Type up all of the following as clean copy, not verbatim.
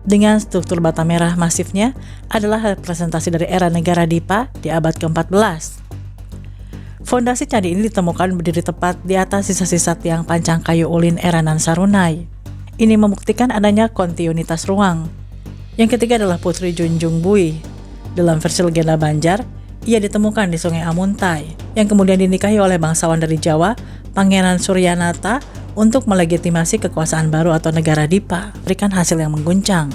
dengan struktur bata merah masifnya adalah representasi dari era negara Dipa di abad ke-14. Fondasi candi ini ditemukan berdiri tepat di atas sisa-sisa tiang pancang kayu ulin era Nan Sarunai. Ini membuktikan adanya kontinuitas ruang. Yang ketiga adalah Putri Junjung Bui. Dalam versi legenda Banjar, ia ditemukan di Sungai Amuntai, yang kemudian dinikahi oleh bangsawan dari Jawa, Pangeran Suryanata, untuk melegitimasi kekuasaan baru atau negara Dipa, berikan hasil yang mengguncang.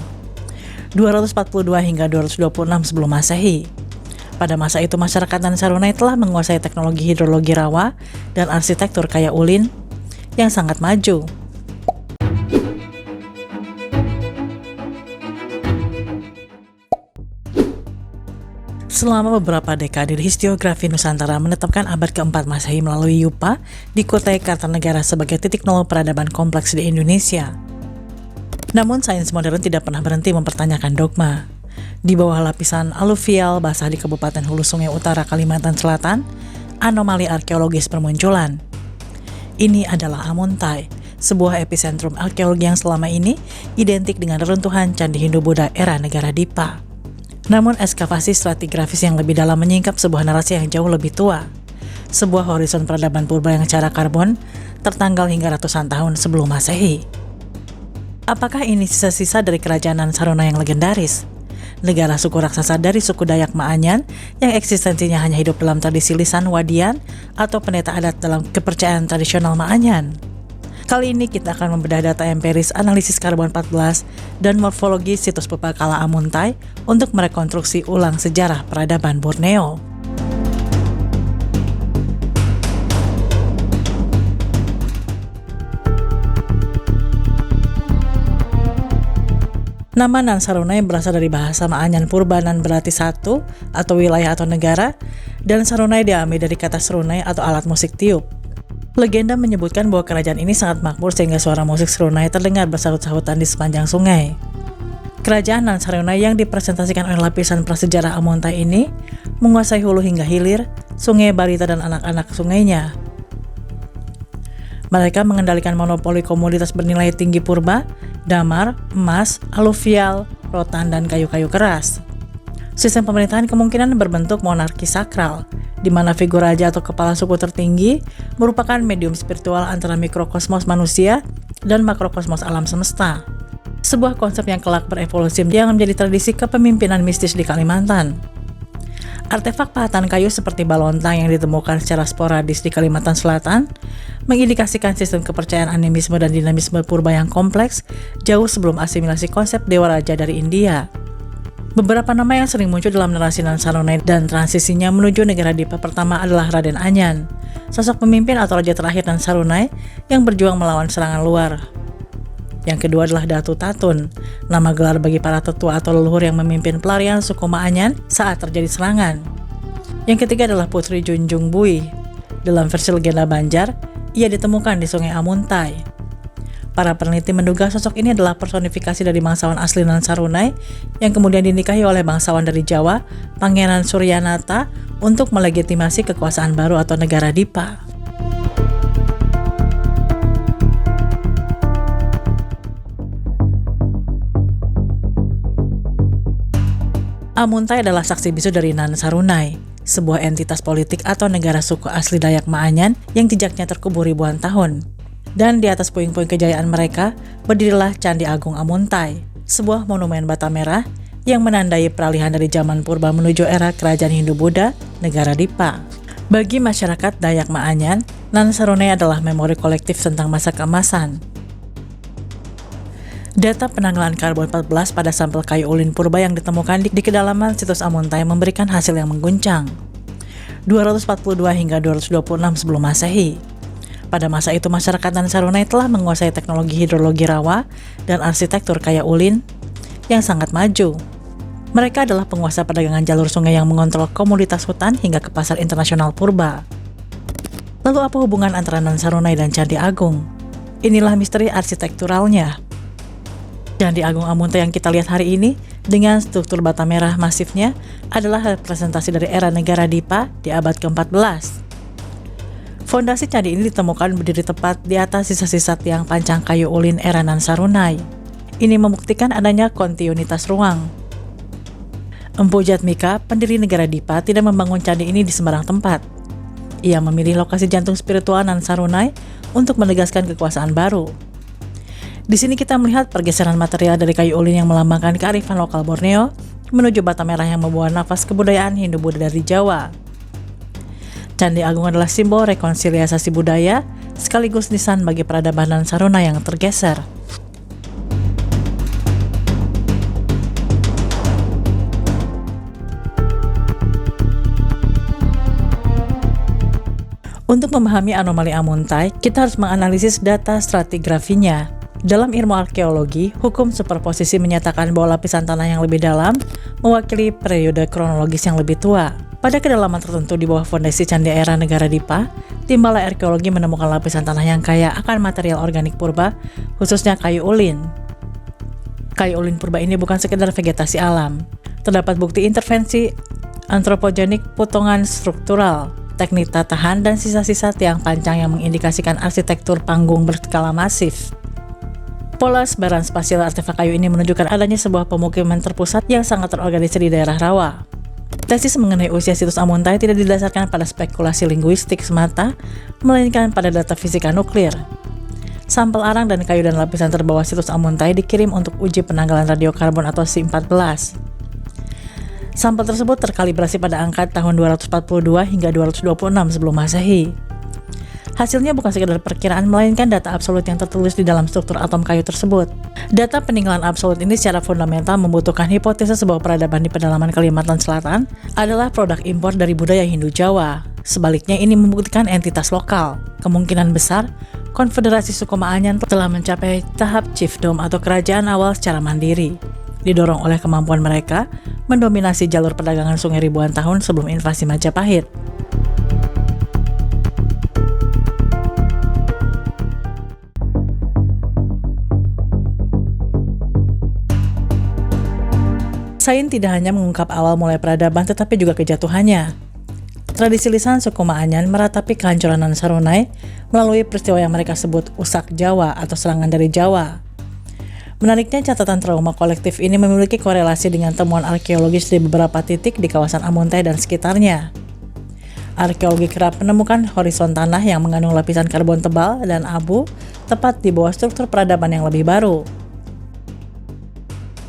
242 hingga 226 sebelum Masehi. Pada masa itu masyarakat Nan Sarunai telah menguasai teknologi hidrologi rawa dan arsitektur kaya ulin yang sangat maju. Selama beberapa dekade, historiografi Nusantara menetapkan abad ke-4 Masehi melalui Yupa di Kutai Kartanegara sebagai titik nol peradaban kompleks di Indonesia. Namun sains modern tidak pernah berhenti mempertanyakan dogma. Di bawah lapisan aluvial basah di Kabupaten Hulu Sungai Utara, Kalimantan Selatan, anomali arkeologis bermunculan. Ini adalah Amuntai, sebuah epicentrum arkeologi yang selama ini identik dengan reruntuhan Candi Hindu-Buddha era negara Dipa. Namun ekskavasi stratigrafis yang lebih dalam menyingkap sebuah narasi yang jauh lebih tua. Sebuah horizon peradaban purba yang secara karbon tertanggal hingga ratusan tahun sebelum Masehi. Apakah ini sisa-sisa dari kerajaan Nan Sarunai yang legendaris? Negara suku raksasa dari suku Dayak Ma'anyan yang eksistensinya hanya hidup dalam tradisi lisan Wadian atau pendeta adat dalam kepercayaan tradisional Ma'anyan. Kali ini kita akan membedah data empiris analisis karbon 14 dan morfologi situs purbakala Amuntai untuk merekonstruksi ulang sejarah peradaban Borneo. Nama Nan Sarunai berasal dari bahasa Ma'anyan purba. Nan berarti satu atau wilayah atau negara, dan Sarunai diambil dari kata serunai atau alat musik tiup. Legenda menyebutkan bahwa kerajaan ini sangat makmur sehingga suara musik serunai terdengar bersahut-sahutan di sepanjang sungai. Kerajaan Nan Sarunai yang dipresentasikan oleh lapisan prasejarah Amuntai ini menguasai hulu hingga hilir, sungai Barita dan anak-anak sungainya. Mereka mengendalikan monopoli komoditas bernilai tinggi purba, damar, emas, aluvial, rotan, dan kayu-kayu keras. Sistem pemerintahan kemungkinan berbentuk monarki sakral, di mana figur raja atau kepala suku tertinggi merupakan medium spiritual antara mikrokosmos manusia dan makrokosmos alam semesta. Sebuah konsep yang kelak berevolusi yang menjadi tradisi kepemimpinan mistis di Kalimantan. Artefak pahatan kayu seperti balontang yang ditemukan secara sporadis di Kalimantan Selatan mengindikasikan sistem kepercayaan animisme dan dinamisme purba yang kompleks jauh sebelum asimilasi konsep Dewa Raja dari India. Beberapa nama yang sering muncul dalam narasi Nan Sarunai dan transisinya menuju negara Dipa pertama adalah Raden Anyan, sosok pemimpin atau raja terakhir Nan Sarunai yang berjuang melawan serangan luar. Yang kedua adalah Datu Tatun, nama gelar bagi para tetua atau leluhur yang memimpin pelarian suku Ma'anyan saat terjadi serangan. Yang ketiga adalah Putri Junjung Bui. Dalam versi legenda Banjar, ia ditemukan di Sungai Amuntai. Para peneliti menduga sosok ini adalah personifikasi dari bangsawan asli Nan Sarunai yang kemudian dinikahi oleh bangsawan dari Jawa, Pangeran Suryanata, untuk melegitimasi kekuasaan baru atau negara Dipa. Amuntai adalah saksi bisu dari Nan Sarunai, sebuah entitas politik atau negara suku asli Dayak Ma'anyan yang jejaknya terkubur ribuan tahun. Dan di atas puing-puing kejayaan mereka, berdirilah Candi Agung Amuntai, sebuah monumen bata merah yang menandai peralihan dari zaman purba menuju era kerajaan Hindu-Buddha, negara Dipa. Bagi masyarakat Dayak Ma'anyan, Nan Sarunai adalah memori kolektif tentang masa keemasan. Data penanggalan karbon 14 pada sampel kayu ulin purba yang ditemukan di kedalaman situs Amuntai memberikan hasil yang mengguncang. 242 hingga 226 sebelum Masehi. Pada masa itu masyarakat Nan Sarunai telah menguasai teknologi hidrologi rawa dan arsitektur kaya ulin yang sangat maju. Mereka adalah penguasa perdagangan jalur sungai yang mengontrol komoditas hutan hingga ke pasar internasional purba. Lalu apa hubungan antara Nan Sarunai dan Candi Agung? Inilah misteri arsitekturalnya. Candi Agung Amuntai yang kita lihat hari ini dengan struktur bata merah masifnya adalah representasi dari era negara Dipa di abad ke-14. Fondasi candi ini ditemukan berdiri tepat di atas sisa-sisa tiang pancang kayu ulin era Nan Sarunai. Ini membuktikan adanya kontinuitas ruang. Empu Jatmika, pendiri negara Dipa, tidak membangun candi ini di sembarang tempat. Ia memilih lokasi jantung spiritual Nan Sarunai untuk menegaskan kekuasaan baru. Di sini kita melihat pergeseran material dari kayu ulin yang melambangkan kearifan lokal Borneo menuju bata merah yang membawa nafas kebudayaan Hindu-Buddha dari Jawa. Candi Agung adalah simbol rekonsiliasi budaya sekaligus nisan bagi peradaban Nan Sarunai yang tergeser. Untuk memahami anomali Amuntai, kita harus menganalisis data stratigrafinya. Dalam ilmu arkeologi, hukum superposisi menyatakan bahwa lapisan tanah yang lebih dalam mewakili periode kronologis yang lebih tua. Pada kedalaman tertentu di bawah fondasi candi era negara Dipa, tim balai arkeologi menemukan lapisan tanah yang kaya akan material organik purba, khususnya kayu ulin. Kayu ulin purba ini bukan sekedar vegetasi alam. Terdapat bukti intervensi antropogenik potongan struktural, teknik tatahan, dan sisa-sisa tiang pancang yang mengindikasikan arsitektur panggung berskala masif. Pola sebaran spasial artefak kayu ini menunjukkan adanya sebuah pemukiman terpusat yang sangat terorganisir di daerah rawa. Tesis mengenai usia situs Amuntai tidak didasarkan pada spekulasi linguistik semata, melainkan pada data fisika nuklir. Sampel arang dan kayu dan lapisan terbawah situs Amuntai dikirim untuk uji penanggalan radiokarbon atau C14. Sampel tersebut terkalibrasi pada angka tahun 242 hingga 226 sebelum Masehi. Hasilnya bukan sekedar perkiraan, melainkan data absolut yang tertulis di dalam struktur atom kayu tersebut. Data peninggalan absolut ini secara fundamental membutuhkan hipotesis sebuah peradaban di pedalaman Kalimantan Selatan adalah produk impor dari budaya Hindu Jawa. Sebaliknya, ini membuktikan entitas lokal. Kemungkinan besar, konfederasi suku Maanyan telah mencapai tahap chiefdom atau kerajaan awal secara mandiri, didorong oleh kemampuan mereka mendominasi jalur perdagangan sungai ribuan tahun sebelum invasi Majapahit. Sains tidak hanya mengungkap awal mulai peradaban tetapi juga kejatuhannya. Tradisi lisan suku Maanyan meratapi kehancuran Nan Sarunai melalui peristiwa yang mereka sebut Usak Jawa atau serangan dari Jawa. Menariknya, catatan trauma kolektif ini memiliki korelasi dengan temuan arkeologis di beberapa titik di kawasan Amuntai dan sekitarnya. Arkeologi kerap menemukan horizon tanah yang mengandung lapisan karbon tebal dan abu tepat di bawah struktur peradaban yang lebih baru.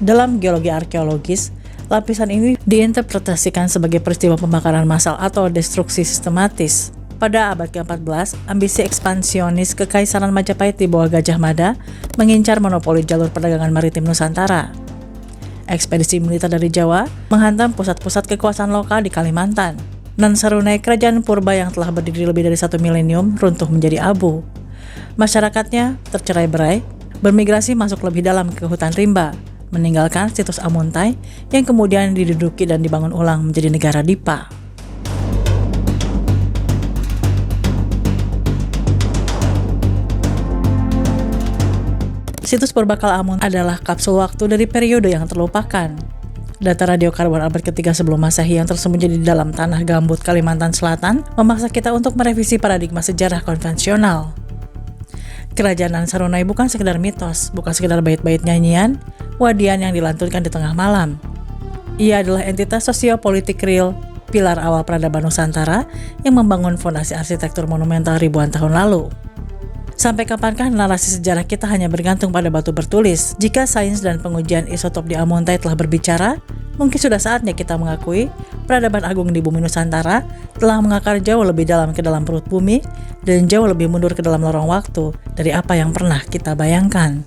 Dalam geologi arkeologis, lapisan ini diinterpretasikan sebagai peristiwa pembakaran massal atau destruksi sistematis. Pada abad ke-14, ambisi ekspansionis Kekaisaran Majapahit di bawah Gajah Mada mengincar monopoli jalur perdagangan maritim Nusantara. Ekspedisi militer dari Jawa menghantam pusat-pusat kekuasaan lokal di Kalimantan. Nan Sarunai, kerajaan purba yang telah berdiri lebih dari 1 milenium, runtuh menjadi abu. Masyarakatnya tercerai-berai, bermigrasi masuk lebih dalam ke hutan rimba, meninggalkan situs Amuntai yang kemudian diduduki dan dibangun ulang menjadi negara Dipa. Situs Purbakal Amuntai adalah kapsul waktu dari periode yang terlupakan. Data radiokarbon abad ketiga sebelum Masehi yang tersembunyi di dalam tanah gambut Kalimantan Selatan memaksa kita untuk merevisi paradigma sejarah konvensional. Kerajaan Nan Sarunai bukan sekedar mitos, bukan sekedar bait-bait nyanyian, wadian yang dilantunkan di tengah malam. Ia adalah entitas sosiopolitik real, pilar awal peradaban Nusantara yang membangun fondasi arsitektur monumental ribuan tahun lalu. Sampai kapankah narasi sejarah kita hanya bergantung pada batu bertulis? Jika sains dan pengujian isotop di Amuntai telah berbicara, mungkin sudah saatnya kita mengakui peradaban agung di bumi Nusantara telah mengakar jauh lebih dalam ke dalam perut bumi dan jauh lebih mundur ke dalam lorong waktu dari apa yang pernah kita bayangkan.